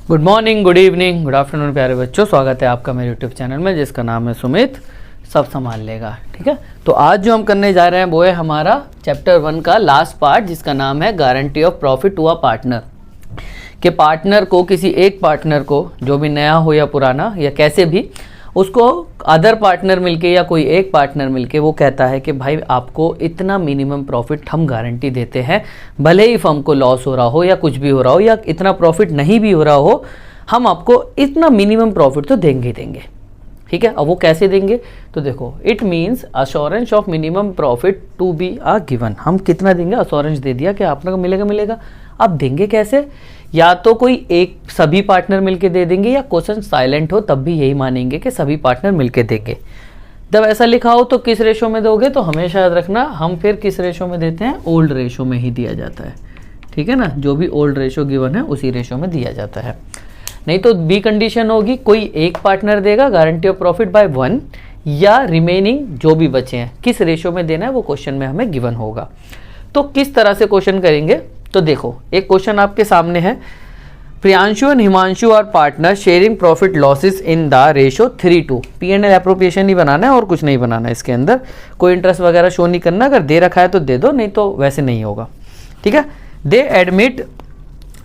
Good morning, good evening, good afternoon प्यारे बच्चों। स्वागत है आपका मेरे यूट्यूब चैनल में जिसका नाम है सुमित सब संभाल लेगा। ठीक है, तो आज जो हम करने जा रहे हैं वो है हमारा चैप्टर 1 का लास्ट पार्ट जिसका नाम है guarantee of profit to a partner. कि पार्टनर को, किसी एक पार्टनर को, जो भी नया हो या पुराना या कैसे भी, उसको अदर पार्टनर मिलके या कोई एक पार्टनर मिलके वो कहता है कि भाई आपको इतना मिनिमम प्रॉफिट हम गारंटी देते हैं, भले ही फर्म को लॉस हो रहा हो या कुछ भी हो रहा हो या इतना प्रॉफिट नहीं भी हो रहा हो, हम आपको इतना मिनिमम प्रॉफिट तो देंगे ही देंगे। ठीक है, अब वो कैसे देंगे तो देखो, it means assurance of minimum profit to be a given. हम कितना देंगे, अश्योरेंस दे दिया कि आपको मिलेगा। अब देंगे कैसे, या तो कोई एक सभी पार्टनर मिलके दे देंगे या क्वेश्चन साइलेंट हो तब भी यही मानेंगे कि सभी पार्टनर मिलके देंगे। जब ऐसा लिखा हो तो किस रेशो में दोगे, तो हमेशा याद रखना हम फिर किस रेशो में देते हैं, ओल्ड रेशो में ही दिया जाता है। ठीक है ना, जो भी ओल्ड रेशो गिवन है उसी रेशो में दिया जाता है। नहीं तो बी कंडीशन होगी, कोई एक पार्टनर देगा गारंटी ऑफ प्रॉफिट बाय 1 या रिमेनिंग जो भी बचे हैं किस रेशो में देना है वो क्वेश्चन में हमें गिवन होगा। तो किस तरह से क्वेश्चन करेंगे, तो देखो एक क्वेश्चन आपके सामने है, Priyanshu and Himanshu are partner sharing profit losses in the ratio 3:2। P&L appropriation ही बनाना है और कुछ नहीं बनाना है, इसके अंदर कोई इंटरेस्ट वगैरह शो नहीं करना। अगर दे रखा है तो दे दो, नहीं तो वैसे नहीं होगा। ठीक है, दे एडमिट,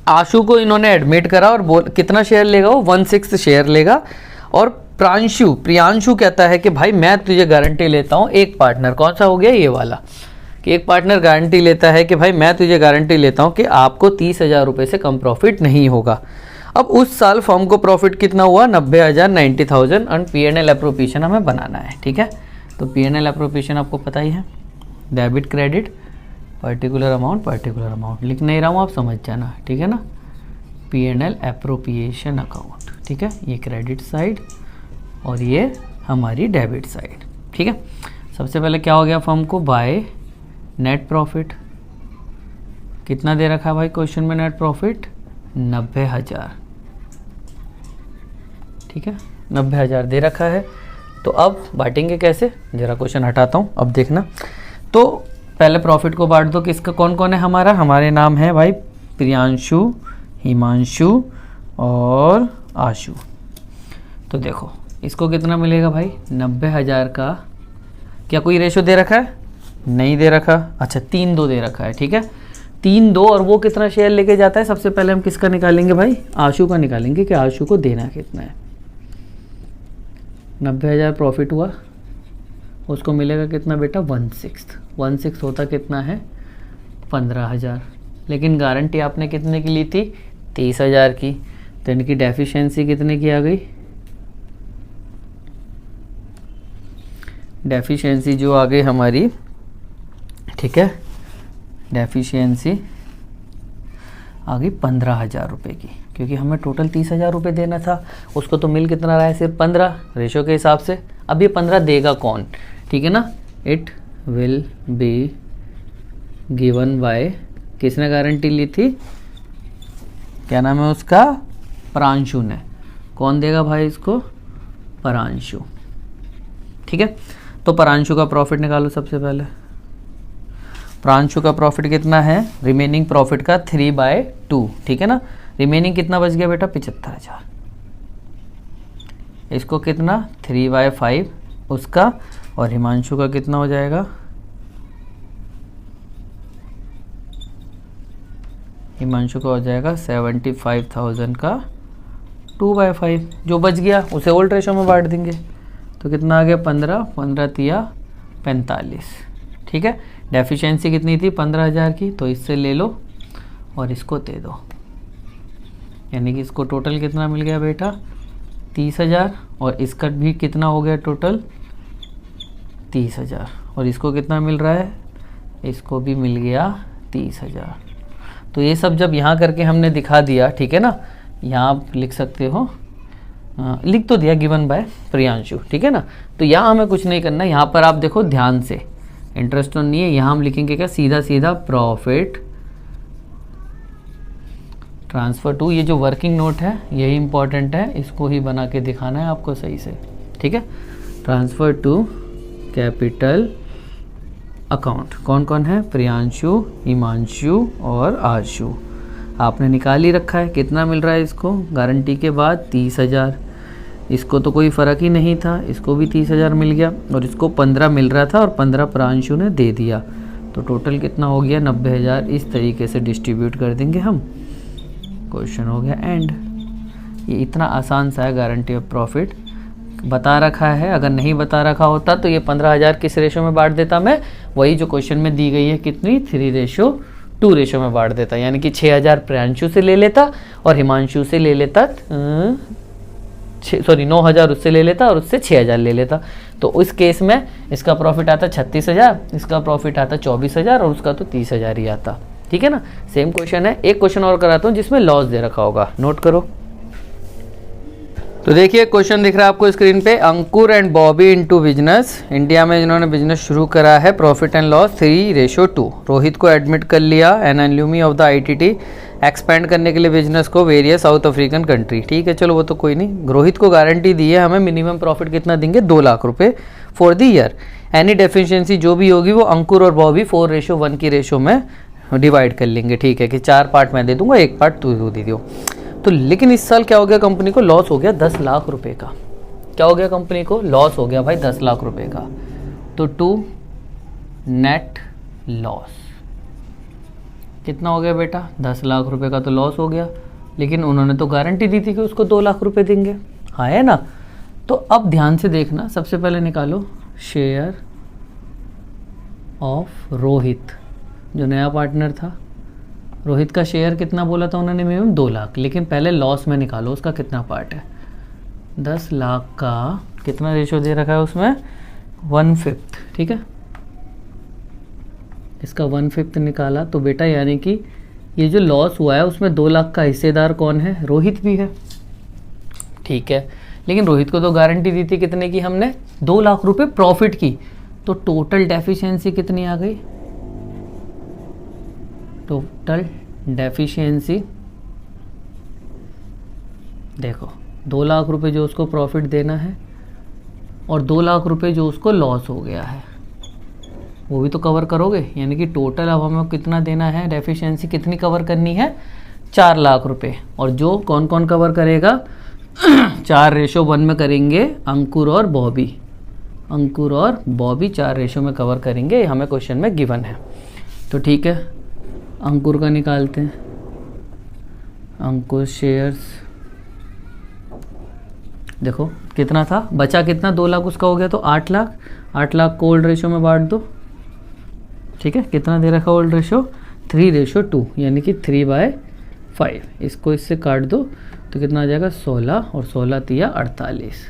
आशु को इन्होंने एडमिट करा और बोल कितना शेयर लेगा, वो 1/6 शेयर लेगा। और प्रियांशु कहता है कि भाई मैं तुझे गारंटी लेता हूँ, एक पार्टनर कौन सा हो गया, ये वाला, कि एक पार्टनर गारंटी लेता है कि भाई मैं तुझे गारंटी लेता हूं कि आपको 30,000 रुपये से कम प्रॉफिट नहीं होगा। अब उस साल फर्म को प्रॉफिट कितना हुआ, 90,000, 90,000 एंड P&L एप्रोप्रिएशन हमें बनाना है। ठीक है, तो P&L एप्रोप्रिएशन आपको पता ही है, डेबिट क्रेडिट पर्टिकुलर अमाउंट लिख नहीं रहा हूँ, आप समझ जाना। ठीक है ना, P&L एप्रोप्रिएशन अकाउंट। ठीक है, ये क्रेडिट साइड और ये हमारी डेबिट साइड। ठीक है, सबसे पहले क्या हो गया, फर्म को बाय नेट प्रॉफिट कितना दे रखा है भाई क्वेश्चन में, नेट प्रॉफिट 90,000। ठीक है, 90,000 दे रखा है। तो अब बांटेंगे कैसे, जरा क्वेश्चन हटाता हूँ, अब देखना। तो पहले प्रॉफिट को बांट दो, किसका कौन कौन है, हमारे नाम है भाई प्रियांशु, हिमांशु और आशु। तो देखो इसको कितना मिलेगा भाई, 90,000 का क्या कोई रेशो दे रखा है, नहीं दे रखा। अच्छा 3:2 दे रखा है। ठीक है, 3:2 और वो कितना शेयर लेके जाता है, सबसे पहले हम किसका निकालेंगे भाई, आशु का निकालेंगे कि आशु को देना कितना है। 90,000 प्रॉफिट हुआ, उसको मिलेगा कितना बेटा, 1/6 होता कितना है, 15,000। लेकिन गारंटी आपने कितने की ली थी, 30,000 की, तो इनकी डेफिशिएंसी कितने की आ गई, डेफिशिएंसी जो आ गई हमारी, ठीक है, डेफिशिएंसी आ गई 15,000 रुपये की, क्योंकि हमें टोटल 30,000 रुपये देना था, उसको तो मिल कितना रहा है, सिर्फ 15 रेशो के हिसाब से। अब ये 15 देगा कौन, ठीक है ना, it will be given by, किसने गारंटी ली थी, क्या नाम है उसका, प्रांशु ने। कौन देगा भाई इसको, प्रांशु। ठीक है, तो प्रांशु का प्रॉफिट निकालो सबसे पहले। प्रांशु का प्रॉफिट कितना है, रिमेनिंग प्रॉफिट का 3/2। ठीक है ना, रिमेनिंग कितना बच गया बेटा, 75,000। इसको कितना, 3/5 उसका, और हिमांशु का कितना हो जाएगा, हिमांशु का हो जाएगा 75,000 का 2/5। जो बच गया उसे ओल्ड रेशो में बांट देंगे, तो कितना आ गया, 15 तिया 45। ठीक है, डेफिशिएंसी कितनी थी, 15,000 की, तो इससे ले लो और इसको दे दो, यानी कि इसको टोटल कितना मिल गया बेटा, 30,000, और इसका भी कितना हो गया टोटल, 30,000, और इसको कितना मिल रहा है, इसको भी मिल गया 30,000। तो ये सब जब यहाँ करके हमने दिखा दिया, ठीक है ना, यहाँ आप लिख सकते हो, लिख तो दिया गिवन बाय प्रियांशु। ठीक है ना, तो यहाँ हमें कुछ नहीं करना, यहाँ पर आप देखो ध्यान से, इंटरेस्ट तो नहीं है, यहाँ हम लिखेंगे क्या, सीधा प्रॉफिट ट्रांसफर टू, ये जो वर्किंग नोट है यही इंपॉर्टेंट है, इसको ही बना के दिखाना है आपको सही से। ठीक है, ट्रांसफर टू कैपिटल अकाउंट, कौन कौन है, प्रियांशु, हिमांशु और आशु। आपने निकाल ही रखा है। कितना मिल रहा है इसको गारंटी के बाद? 30,000। इसको तो कोई फ़र्क ही नहीं था, इसको भी 30,000 मिल गया और इसको 15 मिल रहा था और 15 प्रांशु ने दे दिया, तो टोटल कितना हो गया? 90,000। इस तरीके से डिस्ट्रीब्यूट कर देंगे हम। क्वेश्चन हो गया एंड। ये इतना आसान सा है गारंटी ऑफ प्रॉफिट, बता रखा है। अगर नहीं बता रखा होता तो ये 15,000 किस रेशो में बांट देता मैं? वही जो क्वेश्चन में दी गई है, कितनी? 3:2 रेशो में बांट देता। यानी कि 6,000 प्रियांशु से ले लेता और हिमांशु से ले लेता 9,000 उससे ले लेता और उससे 6,000 ले लेता। तो उस केस में इसका प्रॉफिट आता 36,000, इसका प्रॉफिट आता 24,000 और उसका तो 30,000 ही आता। ठीक है ना। सेम क्वेश्चन है। एक क्वेश्चन और कराता हूँ जिसमें लॉस दे रखा होगा, नोट करो। तो देखिए क्वेश्चन दिख रहा है आपको स्क्रीन पे। Ankur and Bobby into business. India में जिन्होंने बिजनेस शुरू करा है, प्रॉफिट एंड लॉस 3:2। रोहित को एडमिट कर लिया an alumni of the ITT, expand करने के लिए बिजनेस को वेरियस साउथ अफ्रीकन कंट्री। ठीक है, चलो वो तो कोई नहीं। रोहित को गारंटी दी है, हमें मिनिमम प्रॉफिट कितना देंगे? 2 लाख रुपए for the year. Any deficiency जो भी होगी वो अंकुर और बॉबी 4:1 की रेशो में डिवाइड कर लेंगे। ठीक है, कि 4 पार्ट मैं दे दूंगा, 1 पार्ट तू दे दियो। तो लेकिन इस साल क्या हो गया? कंपनी को लॉस हो गया 10 लाख रुपए का। क्या हो गया? कंपनी को लॉस हो गया भाई 10 लाख रुपए का। तो 2 नेट लॉस कितना हो गया बेटा? 10 लाख रुपए का तो लॉस हो गया, लेकिन उन्होंने तो गारंटी दी थी कि उसको 2 लाख रुपए देंगे। हाँ है ना। तो अब ध्यान से देखना, सबसे पहले निकालो शेयर ऑफ रोहित, जो नया पार्टनर था। रोहित का शेयर कितना बोला था उन्होंने? मिनिमम 2 लाख। लेकिन पहले लॉस में निकालो उसका कितना पार्ट है। 10 लाख का कितना रेशो दे रखा है उसमें? 1/5। ठीक है, इसका 1/5 निकाला तो बेटा यानी कि ये जो लॉस हुआ है उसमें 2 लाख का हिस्सेदार कौन है? रोहित भी है। ठीक है, लेकिन रोहित को तो गारंटी दी थी कितने की हमने? 2 लाख रुपए प्रॉफिट की। तो टोटल डेफिशिएंसी कितनी आ गई? टोटल डेफिशिएंसी देखो, 2 लाख रुपए जो उसको प्रॉफिट देना है और 2 लाख रुपए जो उसको लॉस हो गया है वो भी तो कवर करोगे। यानी कि टोटल अब हमें कितना देना है? डेफिशिएंसी कितनी कवर करनी है? 4 लाख रुपए। और जो कौन कौन कवर करेगा? 4:1 में करेंगे अंकुर और बॉबी। अंकुर और बॉबी 4 में कवर करेंगे, हमें क्वेश्चन में गिवन है। तो ठीक है, अंकुर का निकालते हैं। अंकुर शेयर्स देखो कितना था, बचा कितना? 2 लाख उसका हो गया तो 8 लाख। 8 लाख को ओल्ड रेशो में बांट दो। ठीक है, कितना दे रखा ओल्ड रेशो? 3:2, यानी कि 3/5। इसको इससे काट दो तो कितना आ जाएगा? 16 और 16 तिया 48।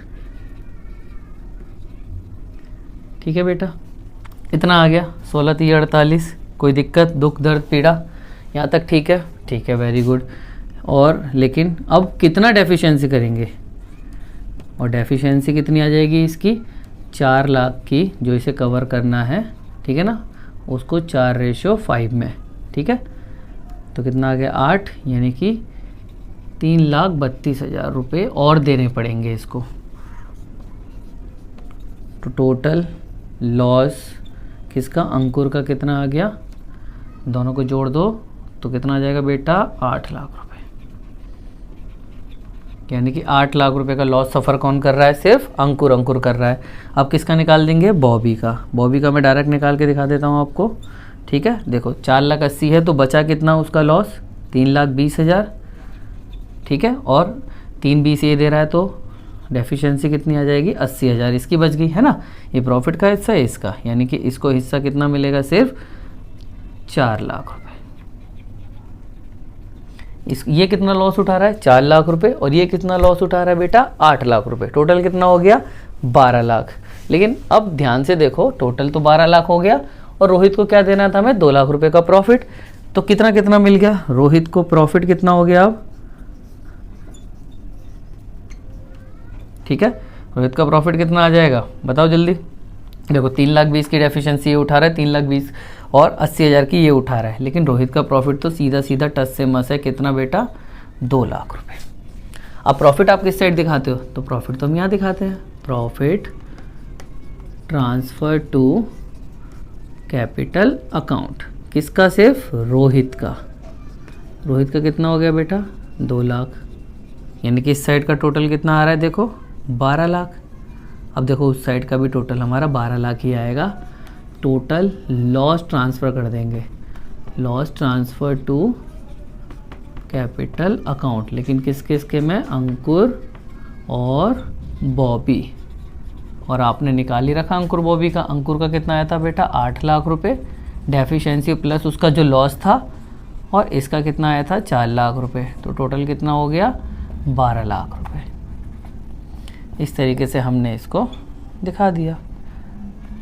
ठीक है बेटा, इतना आ गया 16 तिया 48। कोई दिक्कत, दुख, दर्द, पीड़ा यहाँ तक? ठीक है, ठीक है, वेरी गुड। और लेकिन अब कितना डेफिशिएंसी करेंगे? और डेफिशिएंसी कितनी आ जाएगी इसकी? 4 लाख की, जो इसे कवर करना है। ठीक है ना, उसको 4:5 में। ठीक है, तो कितना आ गया? 8, यानी कि 3,32,000 रुपये और देने पड़ेंगे इसको। तो टोटल लॉस किसका? अंकुर का कितना आ गया? दोनों को जोड़ दो तो कितना आ जाएगा बेटा? 8 लाख रुपए। यानी कि 8 लाख रुपए का लॉस सफ़र कौन कर रहा है? सिर्फ अंकुर। अंकुर कर रहा है। अब किसका निकाल देंगे? बॉबी का। बॉबी का मैं डायरेक्ट निकाल के दिखा देता हूँ आपको। ठीक है, देखो 4,80,000 है तो बचा कितना उसका लॉस? 3,20,000। ठीक है, और 3,20 ये दे रहा है तो डेफिशिएंसी कितनी आ जाएगी? 80,000 इसकी बच गई है ना। ये प्रॉफिट का हिस्सा है इसका, यानी कि इसको हिस्सा कितना मिलेगा? सिर्फ 4 लाख रुपए। ये कितना लॉस उठा रहा है? 4 लाख रुपए। और ये कितना लॉस उठा रहा है बेटा? 8 लाख रुपए। टोटल कितना हो गया? 12 लाख। लेकिन अब ध्यान से देखो, टोटल तो 12 लाख हो गया और रोहित को क्या देना था हमें? 2 लाख रुपए का प्रॉफिट। तो कितना कितना मिल गया? रोहित को प्रॉफिट कितना हो गया अब? ठीक है, रोहित का प्रॉफिट कितना आ जाएगा? बताओ जल्दी। देखो 3,20,000 की डेफिशिएंसी ये उठा रहा है, 3,20,000 और 80,000 की ये उठा रहा है। लेकिन रोहित का प्रॉफिट तो सीधा सीधा टच से मस है। कितना बेटा? 2 लाख रुपए। अब प्रॉफिट आप किस साइड दिखाते हो? तो प्रॉफिट तो हम यहाँ दिखाते हैं, profit transfer to capital account. किसका? सिर्फ रोहित का। रोहित का कितना हो गया बेटा 2 लाख, यानी कि इस साइड का टोटल कितना आ रहा है देखो 12 लाख। अब देखो उस साइड का भी टोटल हमारा 12 लाख ही आएगा। टोटल लॉस ट्रांसफ़र कर देंगे, loss transfer to capital account, लेकिन किस किस के में, अंकुर और बॉबी। और आपने निकाल ही रखा अंकुर बॉबी का। अंकुर का कितना आया था बेटा 8 लाख रुपए डेफिशिएंसी प्लस उसका जो लॉस था, और इसका कितना आया था 4 लाख रुपए। तो टोटल कितना हो गया 12 लाख रुपए। इस तरीके से हमने इसको दिखा दिया।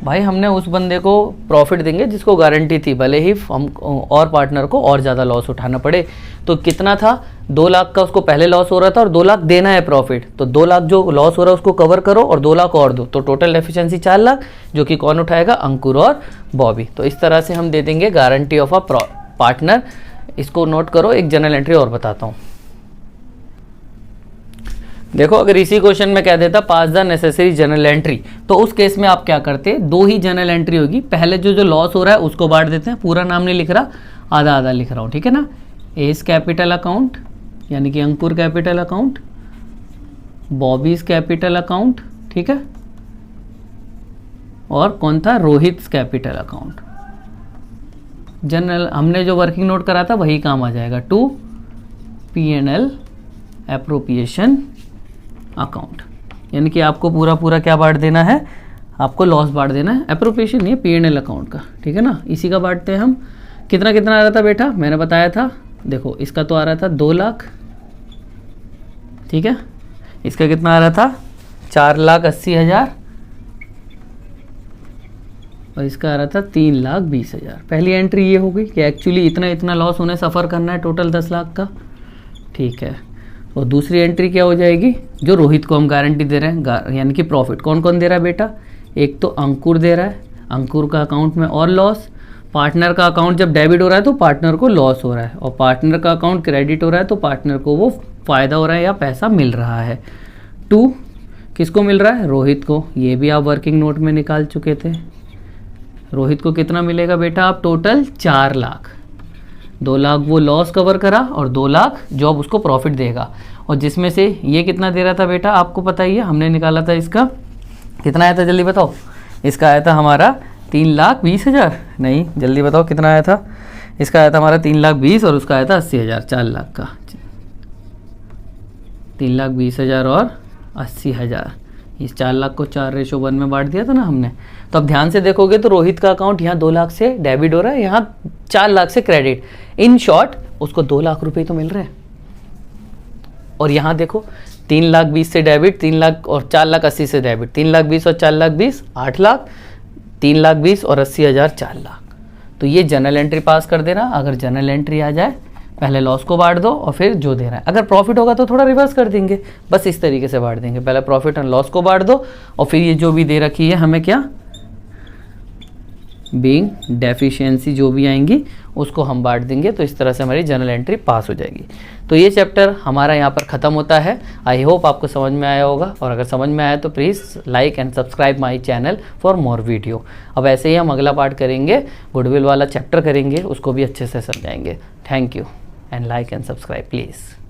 भाई हमने उस बंदे को प्रॉफिट देंगे जिसको गारंटी थी, भले ही हम और पार्टनर को और ज़्यादा लॉस उठाना पड़े। तो कितना था 2 लाख का उसको पहले लॉस हो रहा था और 2 लाख देना है प्रॉफिट, तो 2 लाख जो लॉस हो रहा है उसको कवर करो और 2 लाख और दो, तो टोटल एफिशिएंसी 4 लाख, जो कि कौन उठाएगा, अंकुर और बॉबी। तो इस तरह से हम दे देंगे गारंटी ऑफ अ पार्टनर। इसको नोट करो। एक जनरल एंट्री और बताता हूँ। देखो अगर इसी क्वेश्चन में कह देता पास द नेसेसरी जनरल एंट्री, तो उस केस में आप क्या करते, 2 ही जनरल एंट्री होगी। पहले जो लॉस हो रहा है उसको बांट देते हैं, पूरा नाम नहीं लिख रहा, आधा आधा लिख रहा हूँ, ठीक है ना। एस कैपिटल अकाउंट यानी कि Ankur capital account, Bobby's capital account, ठीक है, और कौन था, रोहित कैपिटल अकाउंट। जनरल हमने जो वर्किंग नोट करा था वही काम आ जाएगा। टू P&L एप्रोप्रिएशन अकाउंट, यानी कि आपको पूरा पूरा क्या बांट देना है, आपको लॉस बांट देना है, एप्रोप्रिएशन नहीं है, P&L अकाउंट का, ठीक है ना। इसी का बांटते हैं हम। कितना कितना आ रहा था बेटा, मैंने बताया था, देखो इसका तो आ रहा था 2 लाख, ठीक है, इसका कितना आ रहा था 4,80,000, और इसका आ रहा था 3,20,000। पहली एंट्री ये हो गई कि एक्चुअली इतना इतना लॉस उन्हें सफ़र करना है, टोटल 10 लाख का, ठीक है। और दूसरी एंट्री क्या हो जाएगी, जो रोहित को हम गारंटी दे रहे हैं, यानी कि प्रॉफिट कौन कौन दे रहा है बेटा, एक तो अंकुर दे रहा है, अंकुर का अकाउंट में और लॉस, पार्टनर का अकाउंट जब डेबिट हो रहा है तो पार्टनर को लॉस हो रहा है, और पार्टनर का अकाउंट क्रेडिट हो रहा है तो पार्टनर को वो फ़ायदा हो रहा है या पैसा मिल रहा है। 2 किसको मिल रहा है, रोहित को। ये भी आप वर्किंग नोट में निकाल चुके थे। रोहित को कितना मिलेगा बेटा, आप टोटल 4 लाख, 2 लाख वो लॉस कवर करा और 2 लाख जो अब उसको प्रॉफिट देगा। और जिसमें से ये कितना दे रहा था बेटा, आपको पता ही है, हमने निकाला था इसका कितना आया था, जल्दी बताओ। इसका आया था हमारा 3,20,000, नहीं जल्दी बताओ कितना आया था। इसका आया था हमारा 3,20,000 और उसका आया था 80,000, 4 लाख का। 3,20,000 और 80,000, इस 4 लाख को 4:1 में बांट दिया था ना हमने। तो अब ध्यान से देखोगे तो रोहित का अकाउंट यहाँ 2 लाख से डेबिट हो रहा है, यहाँ 4 लाख से क्रेडिट। इन शॉर्ट उसको 2 लाख रुपए तो मिल रहे हैं। और यहाँ देखो 3,20,000 से डेबिट, 3 लाख और 4,80,000 से डेबिट, 3,20,000 और 4,20,000 8 लाख, 3,20,000 और 80,000 4 लाख। तो ये जनरल एंट्री पास कर देना। अगर जनरल एंट्री आ जाए, पहले लॉस को बांट दो और फिर जो दे रहा है। अगर प्रॉफिट होगा तो थोड़ा रिवर्स कर देंगे, बस इस तरीके से बांट देंगे। पहले प्रॉफिट एंड लॉस को बांट दो और फिर ये जो भी दे रखी है हमें क्या, बीइंग डेफिशिएंसी जो भी आएंगी उसको हम बांट देंगे। तो इस तरह से हमारी जनरल एंट्री पास हो जाएगी। तो ये चैप्टर हमारा यहाँ पर ख़त्म होता है। आई होप आपको समझ में आया होगा, और अगर समझ में आया तो please like and subscribe my channel for more video. अब ऐसे ही हम अगला पार्ट करेंगे, गुडविल वाला चैप्टर करेंगे, उसको भी अच्छे से समझाएंगे। Thank you and like and subscribe please.